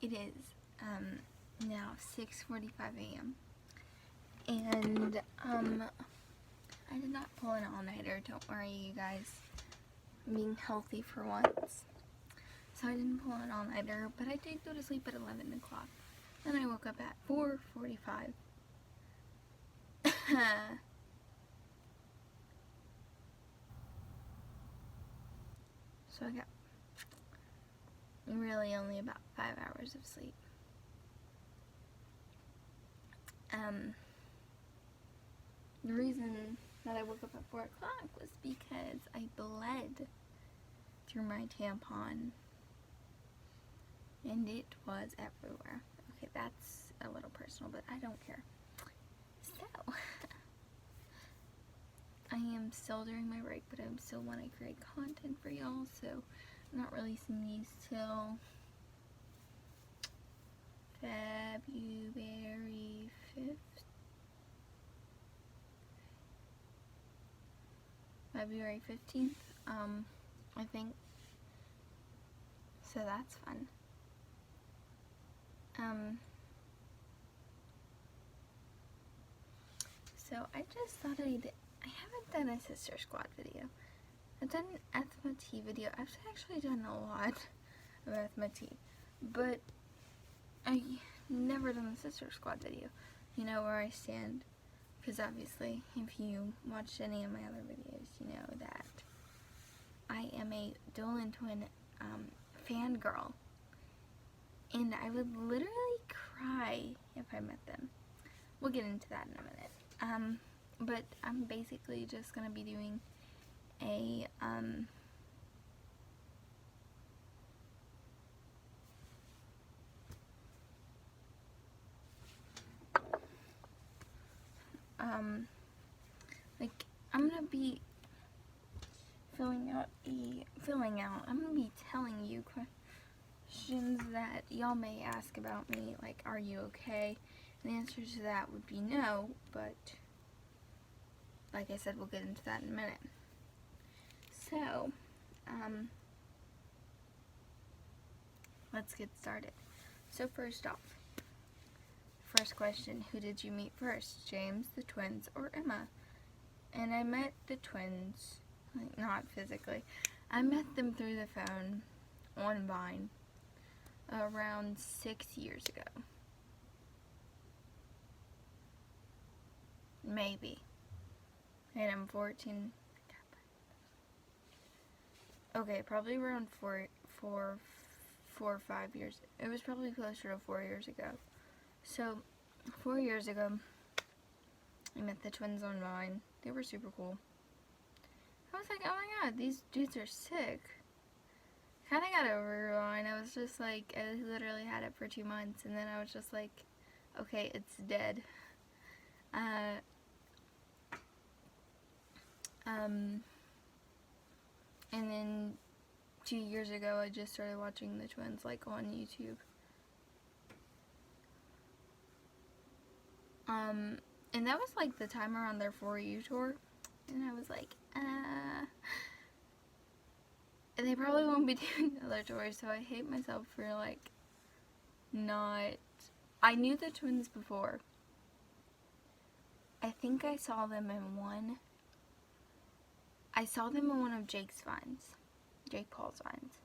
It is now 6:45 a.m. and I did not pull an all-nighter. Don't worry, you guys. I'm being healthy for once. So I didn't pull an all-nighter, but I did go to sleep at 11 o'clock. Then I woke up at 4:45. So I got really only about 5 hours of sleep. The reason that I woke up at 4 o'clock was because I bled through my tampon and it was everywhere. Okay, that's a little personal, but I don't care. So, I am still during my break, but I still want to create content for y'all, so I'm not releasing these till February 5th. February 15th, I think. So that's fun. So I just thought I haven't done a Sister Squad video. I've done an Ethma Tea video. I've actually done a lot of Ethma Tea, but I never done the Sister Squad video. You know where I stand, because obviously if you watched any of my other videos, you know that I am a Dolan Twin fangirl, and I would literally cry if I met them. We'll get into that in a minute. But I'm basically just gonna be doing a like I'm gonna be I'm gonna be telling you questions that y'all may ask about me, like, are you okay? And the answer to that would be no, but like I said, we'll get into that in a minute. So, let's get started. So first off, first question, who did you meet first, James, the twins, or Emma? And I met the twins, like, not physically. I met them through the phone on Vine around 6 years ago. Maybe. And I'm 14. Okay, probably around 4 or 5 years. It was probably closer to 4 years ago. So, 4 years ago, I met the twins on Vine. They were super cool. I was like, oh my god, these dudes are sick. Kinda got over Vine. I was just like, I literally had it for 2 months, and then I was just like, okay, it's dead. And then 2 years ago, I just started watching the twins, like, on YouTube. And that was like the time around their For You tour, and I was like, and they probably won't be doing another tour, so I hate myself for, like, not, I knew the twins before. I think I saw them in one of Jake's vines, Jake Paul's vines.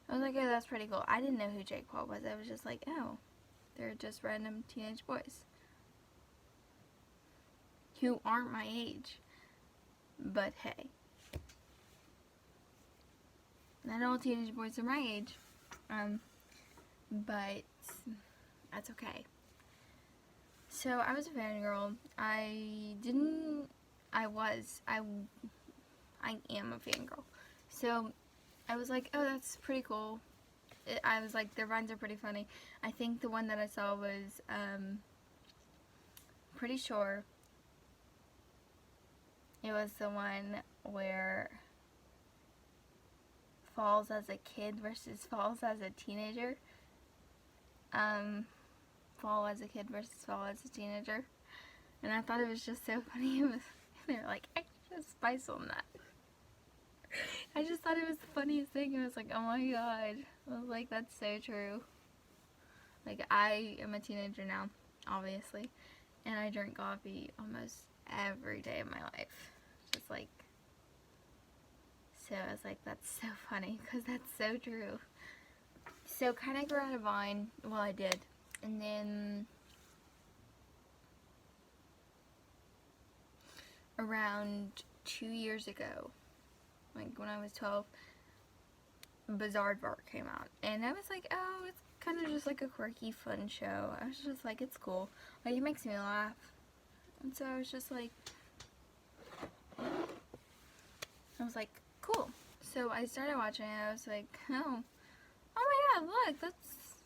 I was like, oh, that's pretty cool. I didn't know who Jake Paul was. I was just like, oh, they're just random teenage boys who aren't my age. But hey, not all teenage boys are my age, but that's okay. So I was a fangirl. I am a fangirl. So I was like, oh, that's pretty cool. I was like, their vines are pretty funny. I think the one that I saw was, pretty sure it was the one where falls as a kid versus falls as a teenager. Fall as a kid versus fall as a teenager. And I thought it was just so funny. They were like, extra spice on that. I just thought it was the funniest thing. I was like, oh my god. I was like, that's so true. Like, I am a teenager now, obviously, and I drink coffee almost every day of my life. Just like, so I was like, that's so funny, because that's so true. So kind of grew out of Vine. Well, I did. And then around 2 years ago, like when I was 12, Bizaardvark came out. And I was like, oh, it's kind of just like a quirky, fun show. I was just like, it's cool. Like, it makes me laugh. And so I was just like, cool. So I started watching it. I was like, oh my god, look, that's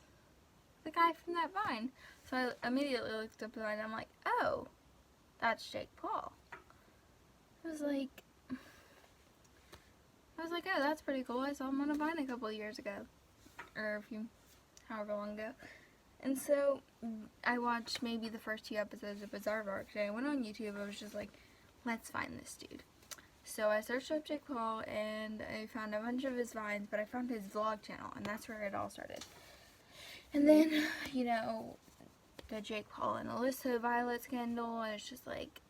the guy from that Vine. So I immediately looked up the Vine and I'm like, oh, that's Jake Paul. I was like, oh, that's pretty cool. I saw him on a Vine a couple of years ago. Or however long ago. And so I watched maybe the first 2 episodes of Bizaardvark. And I went on YouTube. I was just like, let's find this dude. So I searched up Jake Paul and I found a bunch of his Vines, but I found his vlog channel, and that's where it all started. And then, you know, the Jake Paul and Alyssa Violet scandal, and it's just like,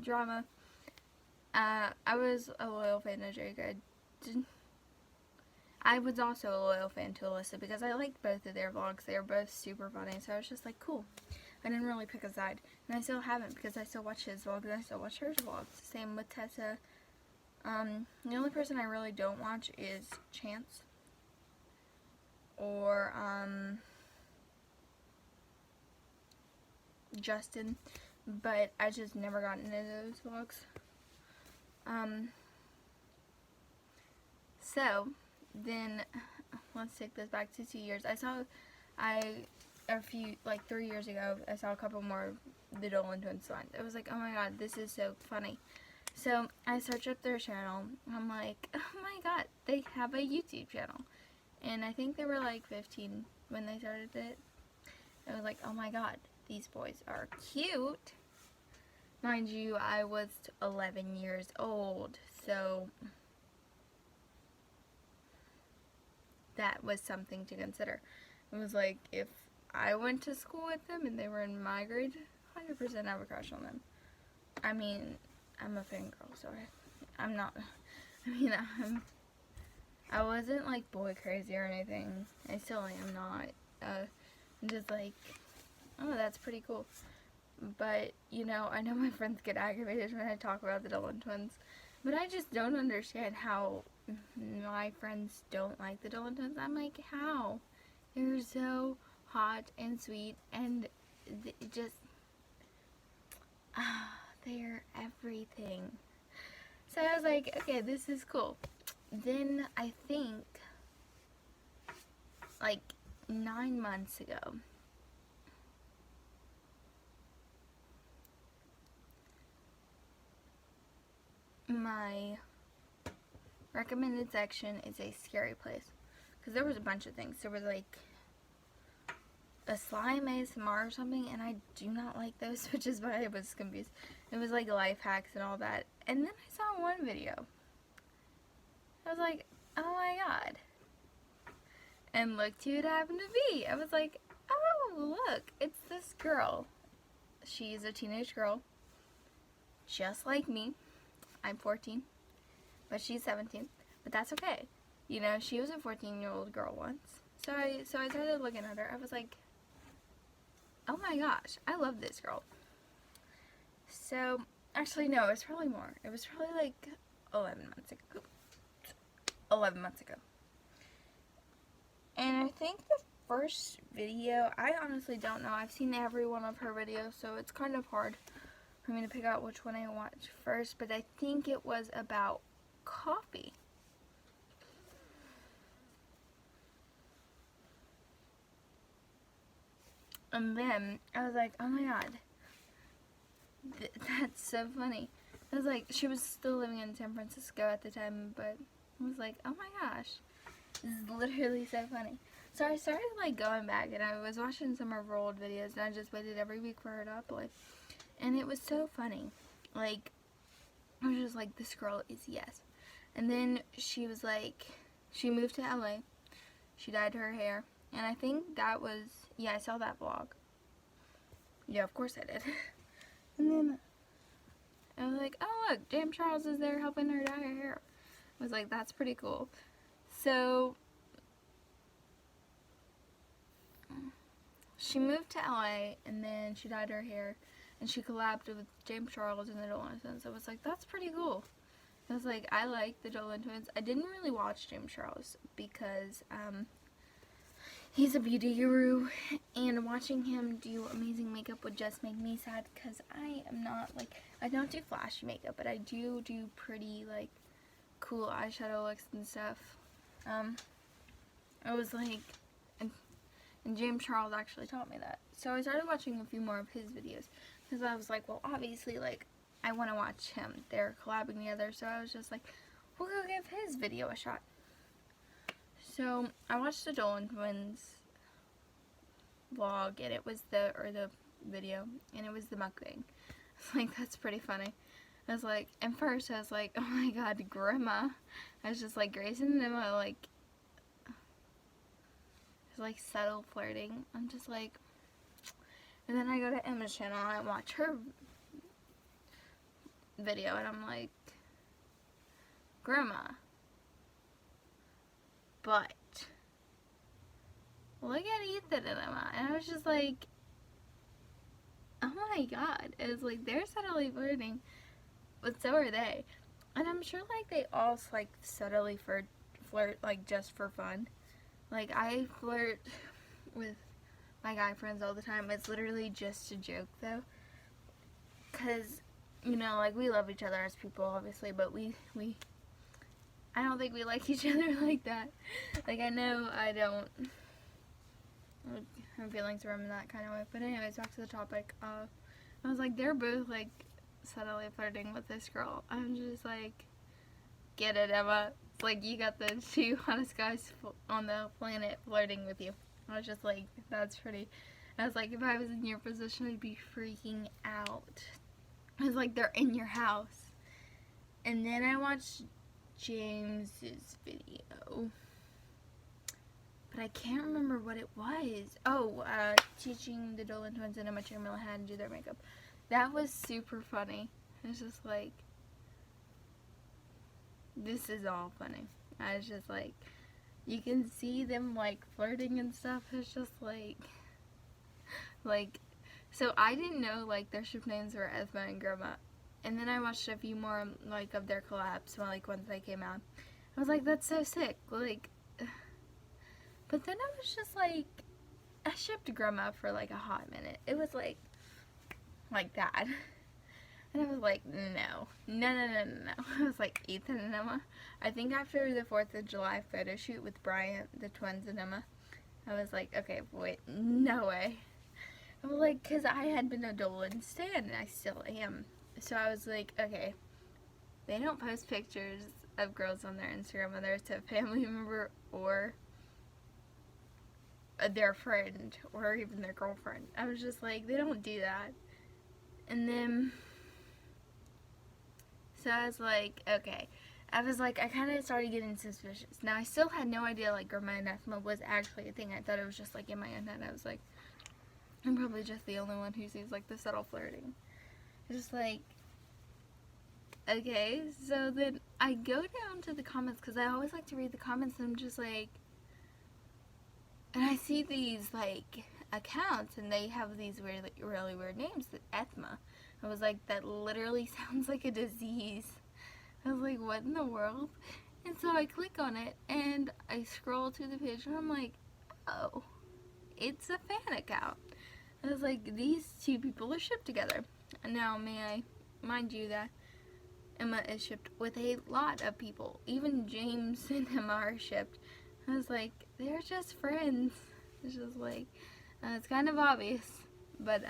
drama. I was a loyal fan of Jake. I was also a loyal fan to Alyssa because I liked both of their vlogs. They were both super funny, so I was just like, cool. I didn't really pick a side, and I still haven't because I still watch his vlogs and I still watch her vlogs. Same with Tessa. The only person I really don't watch is Chance or Justin, but I just never got into those vlogs. So then let's take this back to 2 years. A few, like 3 years ago, I saw a couple more of the Dolan Twins lines. I was like, oh my god, this is so funny. So I searched up their channel. I'm like, oh my god, they have a YouTube channel. And I think they were like 15 when they started it. I was like, oh my god, these boys are cute. Mind you, I was 11 years old, so that was something to consider. It was like, if I went to school with them and they were in my grade, 100% I would crush on them. I mean, I'm a fangirl, so I wasn't like boy crazy or anything. I still am not. I'm just like, oh, that's pretty cool. But, you know, I know my friends get aggravated when I talk about the Dolan Twins, but I just don't understand how my friends don't like the Dolan Twins. I'm like, how? They're so hot and sweet, and they're everything. So I was like, okay, this is cool. Then I think, like 9 months ago, my recommended section is a scary place. Because there was a bunch of things. There was like a slime ASMR or something, and I do not like those, which is why I was confused. It was like life hacks and all that. And then I saw one video. I was like, oh my god. And look who it happened to be. I was like, oh, look, it's this girl. She's a teenage girl, just like me. I'm 14, but she's 17. But that's okay. You know, she was a 14-year-old girl once. So I started looking at her. I was like, oh my gosh, I love this girl. So, actually, no, it was probably more. It was probably like 11 months ago. 11 months ago. And I think the first video, I honestly don't know. I've seen every one of her videos, so it's kind of hard for me to pick out which one I watched first. But I think it was about coffee. And then I was like, oh my god, that's so funny. I was like, she was still living in San Francisco at the time, but I was like, oh my gosh, this is literally so funny. So I started like going back, and I was watching some of her old videos, and I just waited every week for her to upload. And it was so funny. Like, I was just like, this girl is yes. And then she was like, she moved to LA. She dyed her hair. And I think that was, yeah, I saw that vlog. Yeah, of course I did. And then I was like, oh look, James Charles is there helping her dye her hair. I was like, that's pretty cool. So she moved to LA and then she dyed her hair and she collabed with James Charles and the Dolan Twins. I was like, that's pretty cool. I was like, I like the Dolan Twins. I didn't really watch James Charles because he's a beauty guru, and watching him do amazing makeup would just make me sad because I am not, like, I don't do flashy makeup, but I do pretty, like, cool eyeshadow looks and stuff. I was like, and James Charles actually taught me that. So I started watching a few more of his videos because I was like, well, obviously, like, I want to watch him. They're collabing together, so I was just like, we'll go give his video a shot. So I watched the Dolan Twins vlog, and it was the video, and it was the mukbang. I was like, that's pretty funny. I was like, at first I was like, oh my god, Grandma. I was just like, Grace and Emma, like, it's like subtle flirting. I'm just like, and then I go to Emma's channel and I watch her video, and I'm like, Grandma, but look at Ethan and Emma. And I was just like, oh my god. It was like, they're subtly flirting, but so are they. And I'm sure, like, they all, like, subtly flirt, like, just for fun. Like, I flirt with my guy friends all the time. It's literally just a joke, though. Because, you know, like, we love each other as people, obviously, but I don't think we like each other like that. Like, I know I don't have feelings for him in that kind of way. But anyways, back to the topic. I was like, they're both, like, subtly flirting with this girl. I'm just like, get it, Emma. It's like, you got the two hottest guys on the planet flirting with you. I was just like, that's pretty. I was like, if I was in your position, I'd be freaking out. I was like, they're in your house. And then I watched James's video, but I can't remember what it was. Oh, teaching the Dolan Twins and Emma Chamberlain how to do their makeup. That was super funny. It's just like, this is all funny. I was just like, you can see them, like, flirting and stuff. It's just like, so I didn't know, like, their ship names were Esma and Grandma. And then I watched a few more, like, of their collabs, well, like, once they came out. I was like, that's so sick. Like, but then I was just like, I shipped Grandma for, like, a hot minute. It was like that. And I was like, no. I was like, Ethan and Emma. I think after the 4th of July photo shoot with Bryant, the twins, and Emma, I was like, okay, wait, no way. I was like, because I had been a Dolan stan, and I still am. So I was like, okay, they don't post pictures of girls on their Instagram, whether it's a family member or their friend or even their girlfriend. I was just like, they don't do that. And then, so I was like, okay. I was like, I kind of started getting suspicious. Now, I still had no idea, like, Grandma and Esma was actually a thing. I thought it was just, like, in my own head. I was like, I'm probably just the only one who sees, like, the subtle flirting. Just like, okay. So then I go down to the comments, because I always like to read the comments, and I'm just like, and I see these, like, accounts, and they have these weird, really weird names. Ethma. I was like, that literally sounds like a disease. I was like, what in the world? And so I click on it, and I scroll to the page, and I'm like, oh, it's a fan account. I was like, these two people are shipped together. And now, may I mind you that Emma is shipped with a lot of people. Even James and Emma are shipped. I was like, they're just friends. It's just like, it's kind of obvious. But,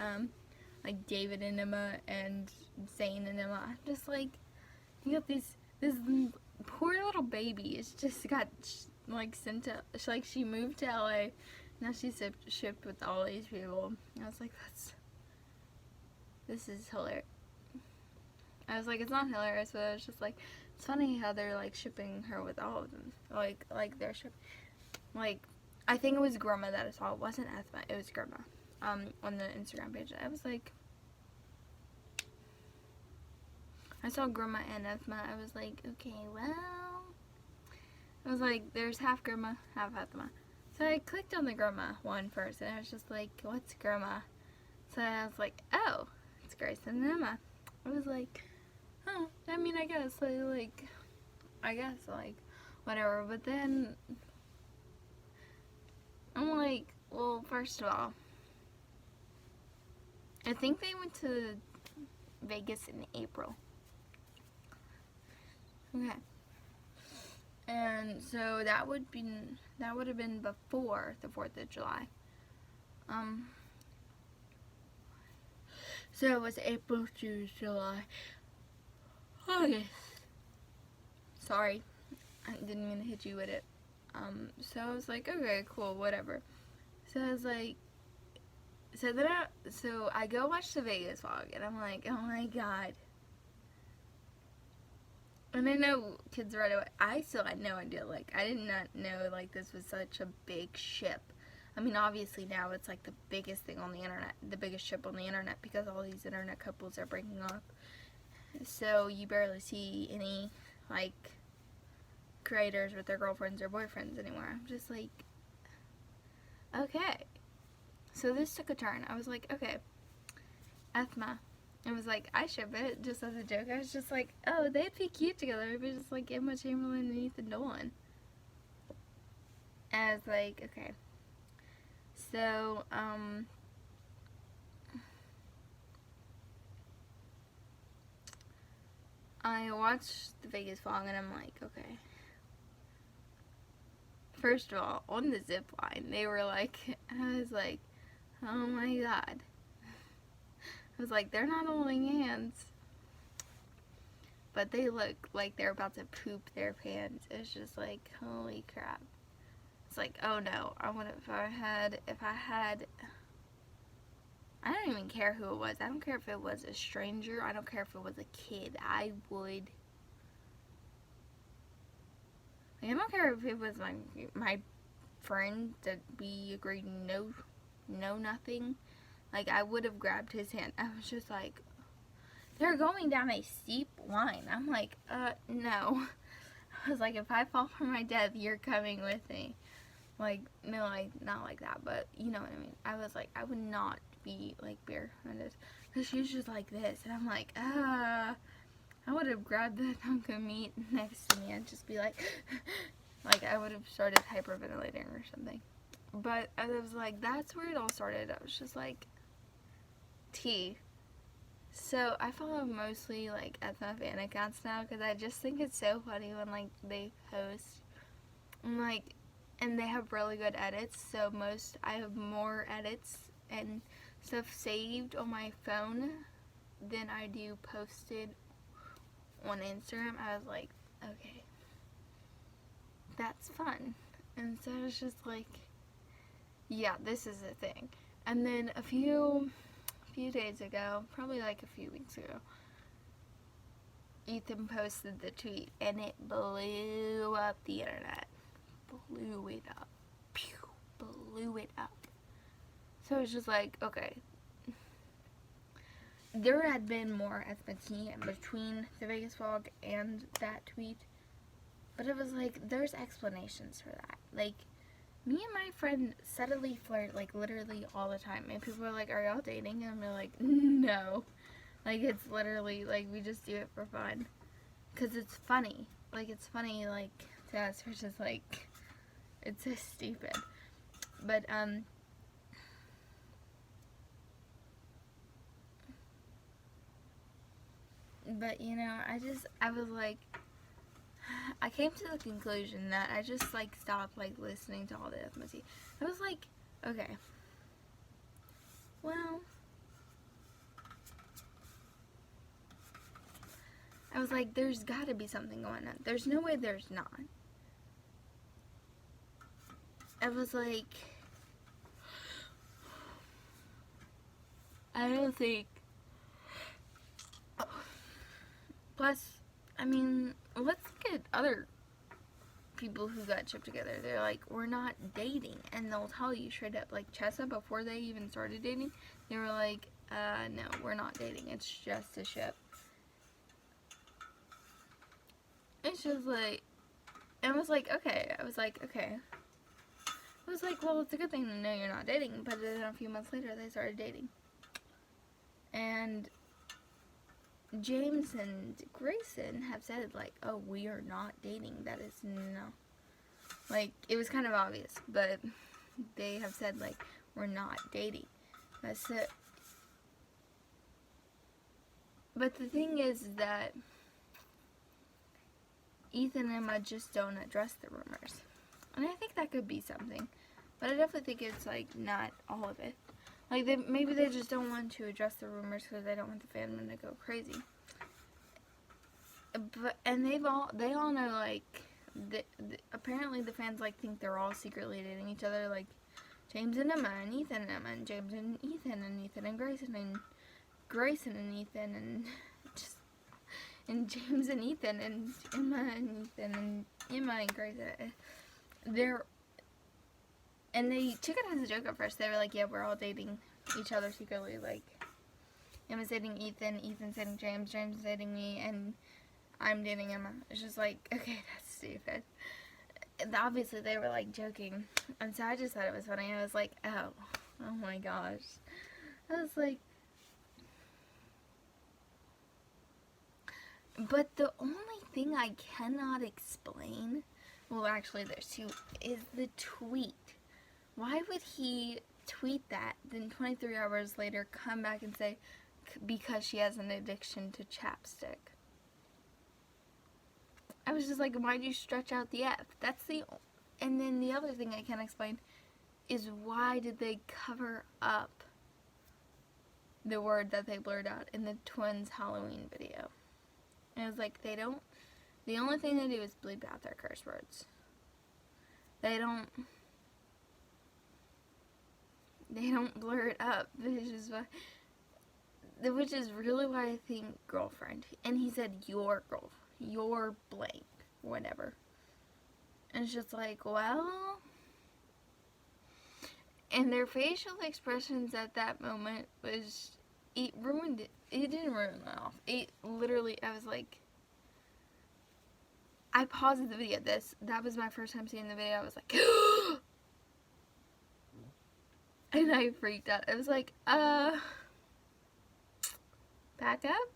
like David and Emma and Zane and Emma, I'm just like, you got this poor little baby. It's just got, like, sent to, like, she moved to LA. Now she's shipped with all these people. I was like, this is hilarious. I was like, it's not hilarious, but I was just like, It's funny how they're like shipping her with all of them. Like they're shipping. Like, I think it was Grandma that I saw. It wasn't Ethma. It was Grandma. On the Instagram page. I was like, I saw Grandma and Ethma. I was like, okay, well, I was like, there's half Grandma, half Ethma. So I clicked on the Grandma one first, and I was just like, what's Grandma? So I was like, oh, it's Grace and Emma. I was like, oh, I mean, I guess, whatever. But then I'm like, well, first of all, I think they went to Vegas in April. Okay. And so that would have been before the 4th of July. So it was April, June, July, August. Sorry, I didn't mean to hit you with it. So I was like, okay, cool, whatever. So I was like, so I go watch the Vegas vlog, and I'm like, oh my god. And I know kids right away, I still had no idea, like, I did not know, like, this was such a big ship. I mean, obviously now it's, like, the biggest thing on the internet, the biggest ship on the internet, because all these internet couples are breaking up. So you barely see any, like, creators with their girlfriends or boyfriends anymore. I'm just like, okay. So this took a turn. I was like, okay, Ethma. It was like, I ship it, just as a joke. I was just like, oh, they'd be cute together. It'd be just like Emma Chamberlain and Ethan Dolan. And I was like, okay. So, I watched the Vegas vlog, and I'm like, okay. First of all, on the zip line, they were like, I was like, oh my god. I was like, they're not holding hands. But they look like they're about to poop their pants. It's just like, holy crap. It's like, oh no, I don't even care who it was. I don't care if it was a stranger. I don't care if it was a kid. I don't care if it was my friend that we agreed no nothing. Like, I would have grabbed his hand. I was just like, they're going down a steep line. I'm like, no. I was like, if I fall from my death, you're coming with me. Like, no, like, not like that, but you know what I mean. I was like, I would not be, like, barehanded. Because she was just like this. And I'm like, I would have grabbed that hunk of meat next to me and just be like, like, I would have started hyperventilating or something. But I was like, that's where it all started. I was just like, T. So I follow mostly, like, Ethma fan accounts now, because I just think it's so funny when, like, they post, and they have really good edits. So I have more edits and stuff saved on my phone than I do posted on Instagram. I was like, okay, that's fun. And so I was just like, yeah, this is a thing. And then a few days ago, probably like a few weeks ago, Ethan posted the tweet, and it blew up the internet. Blew it up. Pew, blew it up. So it was just like, okay. There had been more Ethma tea in between the Vegas vlog and that tweet. But it was like, there's explanations for that. Like, me and my friend subtly flirt, like, literally all the time. And people are like, are y'all dating? And I'm like, no. Like, it's literally, like, we just do it for fun. Because it's funny. Like, it's funny, like, to us. We're just like, it's so stupid. But, you know, I was like, I came to the conclusion that I just, like, stopped, like, listening to all the Ethma tea. I was like, okay, well, I was like, there's gotta be something going on. There's no way there's not. I was like, I don't think, plus, I mean, let's look at other people who got shipped together. They're like, we're not dating, and they'll tell you straight up. Like Chessa, before they even started dating, they were like, no, we're not dating. It's just a ship. It's just like, and I was like, okay. I was like, well, it's a good thing to know you're not dating. But then a few months later, they started dating. And James and Grayson have said, like, oh, we are not dating. That is no. Like, it was kind of obvious, but they have said, like, we're not dating. That's it. But the thing is that Ethan and Emma just don't address the rumors. And I think that could be something. But I definitely think it's, like, not all of it. Like, maybe they just don't want to address the rumors because they don't want the fandom to go crazy. And they all know, like, apparently the fans, like, think they're all secretly dating each other. Like, James and Emma, and Ethan and Emma, and James and Ethan, and Ethan and Grayson, and Grayson and Ethan, and just, and James and Ethan, and Emma and Ethan, and Emma and Grayson. And they took it as a joke at first. They were like, yeah, we're all dating each other secretly. Like, Emma's dating Ethan, Ethan's dating James, James is dating me, and I'm dating Emma. It's just like, okay, that's stupid. And obviously, they were, like, joking. And so I just thought it was funny. I was like, oh my gosh. I was like, but the only thing I cannot explain, well, actually, there's two, is the tweet. Why would he tweet that, then 23 hours later come back and say, because she has an addiction to chapstick? I was just like, why'd you stretch out the F? And then the other thing I can't explain is why did they cover up the word that they blurred out in the twins' Halloween video? And it was like, the only thing they do is bleep out their curse words. They don't blur it up, which is really why I think girlfriend. And he said your girlfriend, your blank, whatever. And it's just like, well, and their facial expressions at that moment was, it ruined it. It didn't ruin it off. It literally, I was like, I paused the video. That was my first time seeing the video. I was like, and I freaked out. I was like, back up?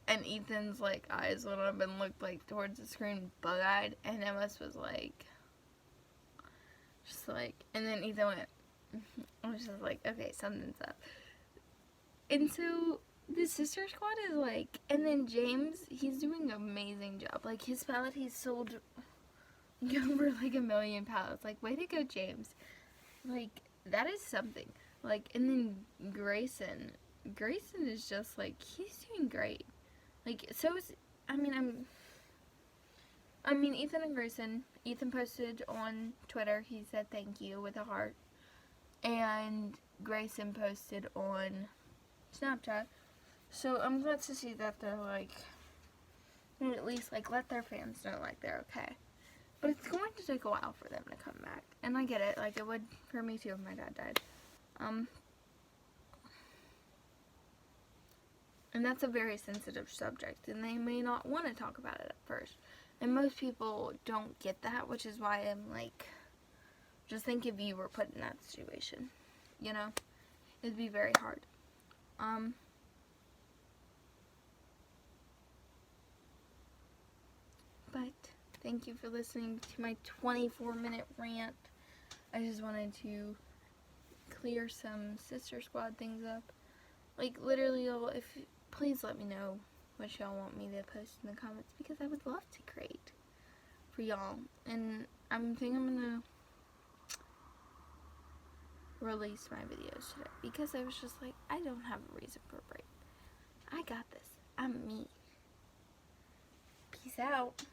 And Ethan's, like, eyes went up and looked, like, towards the screen, bug-eyed, and Emma's was like, just like, and then Ethan went, I was just like, okay, something's up. And so, the Sister Squad is like, and then James, he's doing an amazing job. Like, his palette, he's sold over, like, 1 million palettes. Like, way to go, James. Like, that is something. Like, and then Grayson is just, like, he's doing great. Like, so is, Ethan and Grayson, Ethan posted on Twitter, he said thank you with a heart, and Grayson posted on Snapchat, so I'm glad to see that they're, like, at least, like, let their fans know, like, they're okay. But it's going to take a while for them to come back, and I get it, like, it would for me too if my dad died. And that's a very sensitive subject, and they may not want to talk about it at first. And most people don't get that, which is why I'm like, just think if you were put in that situation, you know? It'd be very hard. But thank you for listening to my 24-minute rant. I just wanted to clear some Sister Squad things up. Like, literally, please let me know what y'all want me to post in the comments, because I would love to create for y'all. And I think I'm gonna release my videos today, because I was just like, I don't have a reason for a break. I got this. I'm me. Peace out.